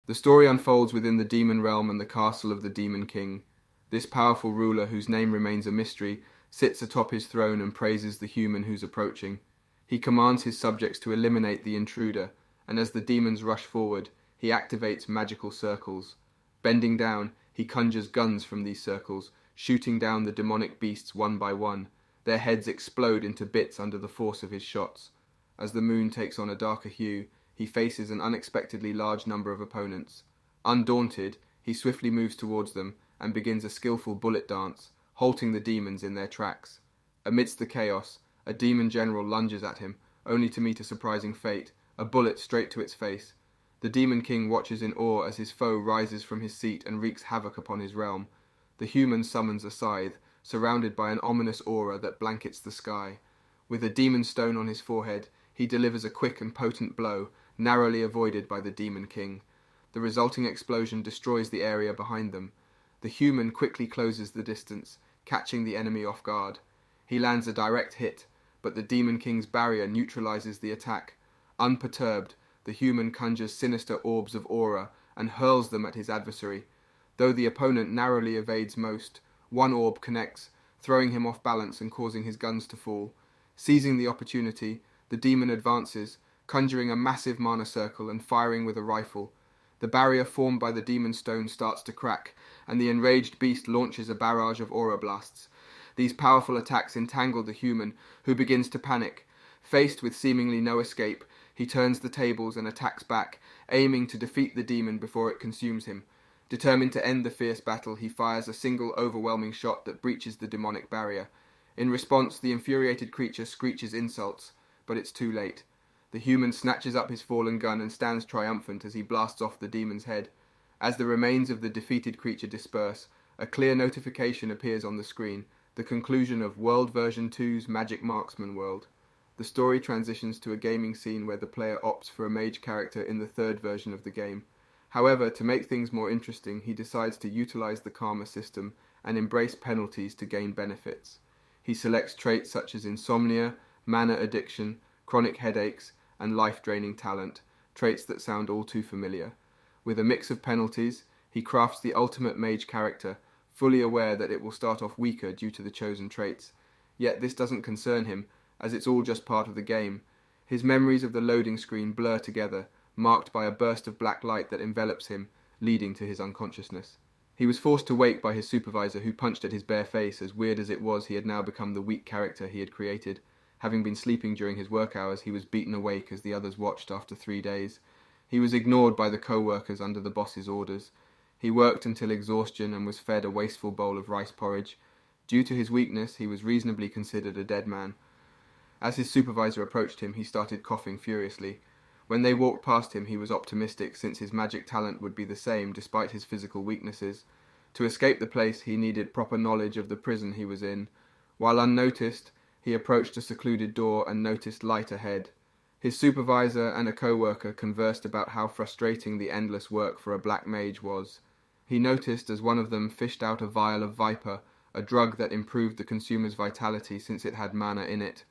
The story unfolds within the demon realm and the castle of the Demon King. This powerful ruler, whose name remains a mystery, sits atop his throne and praises the human who's approaching. He commands his subjects to eliminate the intruder, and as the demons rush forward, he activates magical circles. Bending down, he conjures guns from these circles, shooting down the demonic beasts one by one. Their heads explode into bits under the force of his shots. As the moon takes on a darker hue, he faces an unexpectedly large number of opponents. Undaunted, he swiftly moves towards them and begins a skillful bullet dance, halting the demons in their tracks. Amidst the chaos, a demon general lunges at him, only to meet a surprising fate, a bullet straight to its face. The Demon King watches in awe as his foe rises from his seat and wreaks havoc upon his realm. The human summons a scythe, surrounded by an ominous aura that blankets the sky. With a demon stone on his forehead, he delivers a quick and potent blow, narrowly avoided by the Demon King. The resulting explosion destroys the area behind them. The human quickly closes the distance, catching the enemy off guard. He lands a direct hit, but the Demon King's barrier neutralizes the attack. Unperturbed, the human conjures sinister orbs of aura and hurls them at his adversary. Though the opponent narrowly evades most, one orb connects, throwing him off balance and causing his guns to fall. Seizing the opportunity, the demon advances, conjuring a massive mana circle and firing with a rifle. The barrier formed by the demon stone starts to crack, and the enraged beast launches a barrage of aura blasts. These powerful attacks entangle the human, who begins to panic. Faced with seemingly no escape, he turns the tables and attacks back, aiming to defeat the demon before it consumes him. Determined to end the fierce battle, he fires a single overwhelming shot that breaches the demonic barrier. In response, the infuriated creature screeches insults, but it's too late. The human snatches up his fallen gun and stands triumphant as he blasts off the demon's head. As the remains of the defeated creature disperse, a clear notification appears on the screen, the conclusion of World Version 2's Magic Marksman world. The story transitions to a gaming scene where the player opts for a mage character in the third version of the game. However, to make things more interesting, he decides to utilize the karma system and embrace penalties to gain benefits. He selects traits such as insomnia, mana addiction, chronic headaches, and life-draining talent, traits that sound all too familiar. With a mix of penalties, he crafts the ultimate mage character, fully aware that it will start off weaker due to the chosen traits. Yet this doesn't concern him, as it's all just part of the game. His memories of the loading screen blur together, marked by a burst of black light that envelops him, leading to his unconsciousness. He was forced to wake by his supervisor, who punched at his bare face. As weird as it was, he had now become the weak character he had created. Having been sleeping during his work hours, he was beaten awake as the others watched after 3 days. He was ignored by the co-workers under the boss's orders. He worked until exhaustion and was fed a wasteful bowl of rice porridge. Due to his weakness, he was reasonably considered a dead man. As his supervisor approached him, he started coughing furiously. When they walked past him, he was optimistic, since his magic talent would be the same despite his physical weaknesses. To escape the place, he needed proper knowledge of the prison he was in. While unnoticed, he approached a secluded door and noticed light ahead. His supervisor and a co-worker conversed about how frustrating the endless work for a black mage was. He noticed as one of them fished out a vial of Viper, a drug that improved the consumer's vitality since it had mana in it.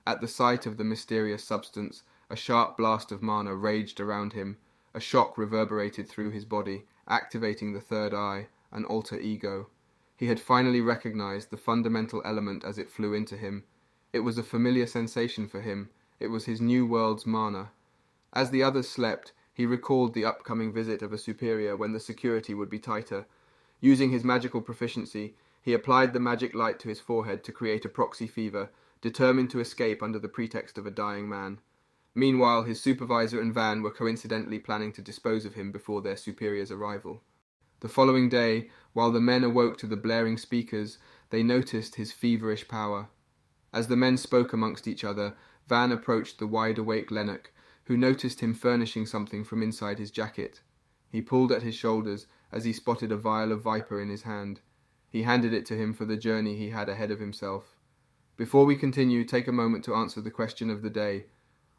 At the sight of the mysterious substance, a sharp blast of mana raged around him. A shock reverberated through his body, activating the third eye, an alter ego. He had finally recognized the fundamental element as it flew into him. It was a familiar sensation for him. It was his new world's mana. As the others slept, he recalled the upcoming visit of a superior when the security would be tighter. Using his magical proficiency, he applied the magic light to his forehead to create a proxy fever, determined to escape under the pretext of a dying man. Meanwhile, his supervisor and Van were coincidentally planning to dispose of him before their superior's arrival. The following day, while the men awoke to the blaring speakers, they noticed his feverish power. As the men spoke amongst each other, Van approached the wide-awake Lennox, who noticed him furnishing something from inside his jacket. He pulled at his shoulders as he spotted a vial of Viper in his hand. He handed it to him for the journey he had ahead of himself. Before we continue, take a moment to answer the question of the day.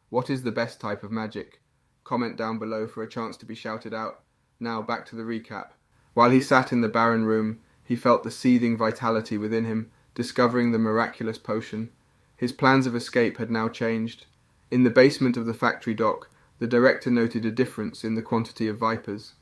What is the best type of magic? Comment down below for a chance to be shouted out. Now back to the recap. While he sat in the barren room, he felt the seething vitality within him, discovering the miraculous potion. His plans of escape had now changed. In the basement of the factory dock, the director noted a difference in the quantity of vipers.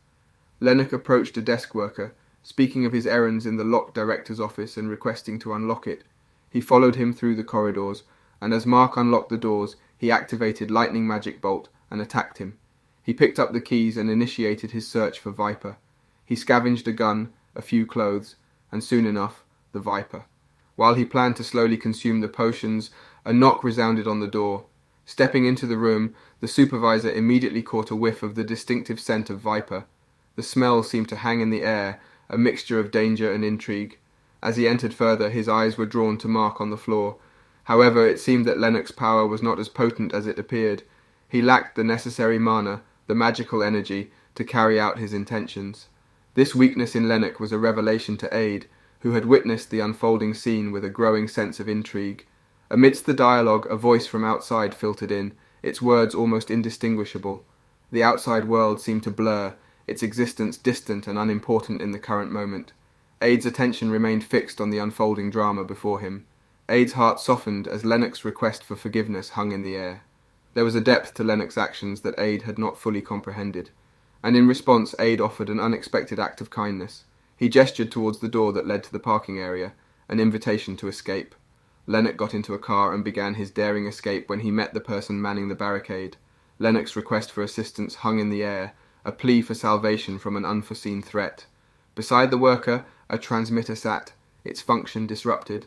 Lennox approached a desk worker, speaking of his errands in the lock director's office and requesting to unlock it. He followed him through the corridors, and as Mark unlocked the doors, he activated lightning magic bolt and attacked him. He picked up the keys and initiated his search for Viper. He scavenged a gun, a few clothes, and soon enough, the Viper. While he planned to slowly consume the potions, a knock resounded on the door. Stepping into the room, the supervisor immediately caught a whiff of the distinctive scent of Viper. The smell seemed to hang in the air, a mixture of danger and intrigue. As he entered further, his eyes were drawn to Mark on the floor. However, it seemed that Lennox's power was not as potent as it appeared. He lacked the necessary mana, the magical energy, to carry out his intentions. This weakness in Lennox was a revelation to Aide, who had witnessed the unfolding scene with a growing sense of intrigue. Amidst the dialogue, a voice from outside filtered in, its words almost indistinguishable. The outside world seemed to blur, its existence distant and unimportant in the current moment. Aide's attention remained fixed on the unfolding drama before him. Aide's heart softened as Lennox's request for forgiveness hung in the air. There was a depth to Lennox's actions that Aide had not fully comprehended, and in response Aide offered an unexpected act of kindness. He gestured towards the door that led to the parking area, an invitation to escape. Lennox got into a car and began his daring escape when he met the person manning the barricade. Lennox's request for assistance hung in the air, a plea for salvation from an unforeseen threat. Beside the worker, a transmitter sat, its function disrupted.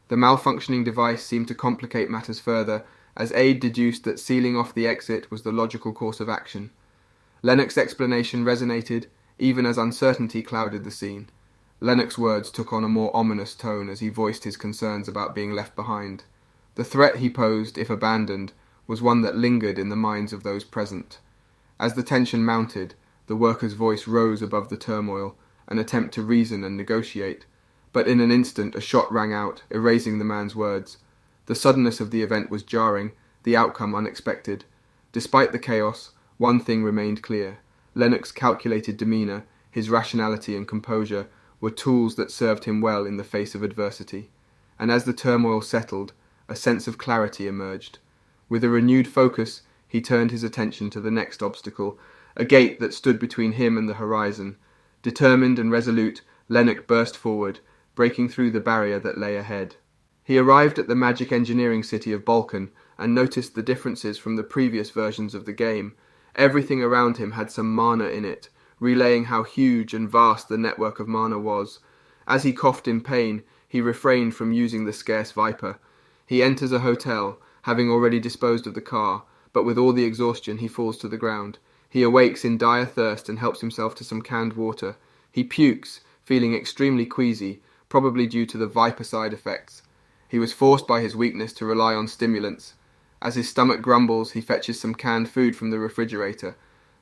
The malfunctioning device seemed to complicate matters further, as Aide deduced that sealing off the exit was the logical course of action. Lennox's explanation resonated, even as uncertainty clouded the scene. Lennox's words took on a more ominous tone as he voiced his concerns about being left behind. The threat he posed, if abandoned, was one that lingered in the minds of those present. As the tension mounted, the worker's voice rose above the turmoil, an attempt to reason and negotiate, but in an instant a shot rang out, erasing the man's words. The suddenness of the event was jarring, the outcome unexpected. Despite the chaos, one thing remained clear. Lennox's calculated demeanour, his rationality and composure, were tools that served him well in the face of adversity. And as the turmoil settled, a sense of clarity emerged. With a renewed focus, he turned his attention to the next obstacle, a gate that stood between him and the horizon. Determined and resolute, Lennox burst forward, breaking through the barrier that lay ahead. He arrived at the magic engineering city of Balkan and noticed the differences from the previous versions of the game. Everything around him had some mana in it, relaying how huge and vast the network of mana was. As he coughed in pain, he refrained from using the scarce Viper. He enters a hotel, having already disposed of the car, but with all the exhaustion he falls to the ground. He awakes in dire thirst and helps himself to some canned water. He pukes, feeling extremely queasy, probably due to the Viper side effects. He was forced by his weakness to rely on stimulants. As his stomach grumbles, he fetches some canned food from the refrigerator.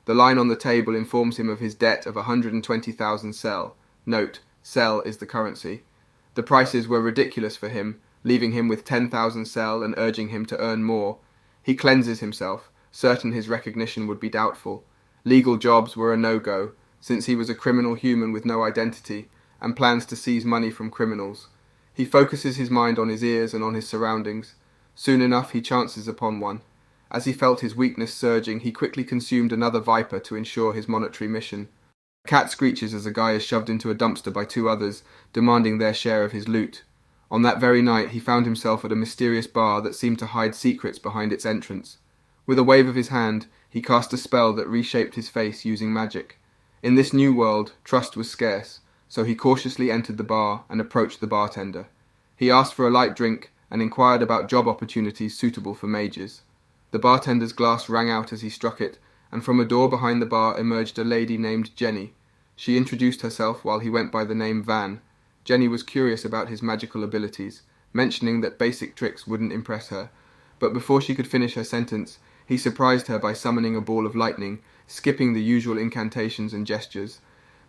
The line on the table informs him of his debt of 120,000 sel. Note, sel is the currency. The prices were ridiculous for him, leaving him with 10,000 sel and urging him to earn more. He cleanses himself, certain his recognition would be doubtful. Legal jobs were a no-go, since he was a criminal human with no identity, and plans to seize money from criminals. He focuses his mind on his ears and on his surroundings. Soon enough he chances upon one. As he felt his weakness surging, he quickly consumed another Viper to ensure his monetary mission. A cat screeches as a guy is shoved into a dumpster by two others, demanding their share of his loot. On that very night he found himself at a mysterious bar that seemed to hide secrets behind its entrance. With a wave of his hand, he cast a spell that reshaped his face using magic. In this new world, trust was scarce, so he cautiously entered the bar and approached the bartender. He asked for a light drink and inquired about job opportunities suitable for mages. The bartender's glass rang out as he struck it, and from a door behind the bar emerged a lady named Jenny. She introduced herself while he went by the name Van. Jenny was curious about his magical abilities, mentioning that basic tricks wouldn't impress her, but before she could finish her sentence, he surprised her by summoning a ball of lightning, skipping the usual incantations and gestures.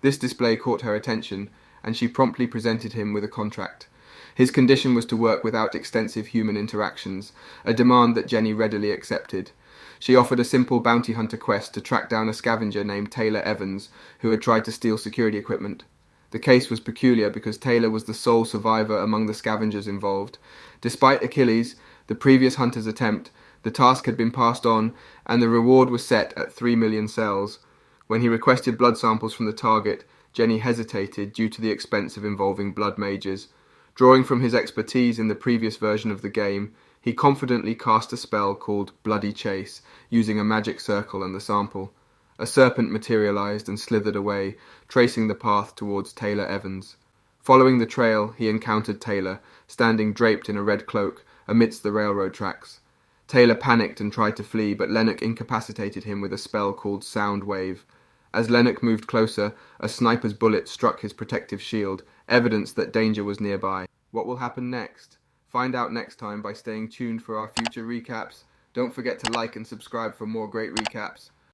This display caught her attention, and she promptly presented him with a contract. His condition was to work without extensive human interactions, a demand that Jenny readily accepted. She offered a simple bounty hunter quest to track down a scavenger named Taylor Evans, who had tried to steal security equipment. The case was peculiar because Taylor was the sole survivor among the scavengers involved. Despite Achilles, the previous hunter's attempt, the task had been passed on, and the reward was set at 3 million cells. When he requested blood samples from the target, Jenny hesitated due to the expense of involving blood mages. Drawing from his expertise in the previous version of the game, he confidently cast a spell called Bloody Chase, using a magic circle and the sample. A serpent materialized and slithered away, tracing the path towards Taylor Evans. Following the trail, he encountered Taylor, standing draped in a red cloak, amidst the railroad tracks. Taylor panicked and tried to flee, but Lennox incapacitated him with a spell called Sound Wave. As Lennox moved closer, a sniper's bullet struck his protective shield, evidence that danger was nearby. What will happen next? Find out next time by staying tuned for our future recaps. Don't forget to like and subscribe for more great recaps.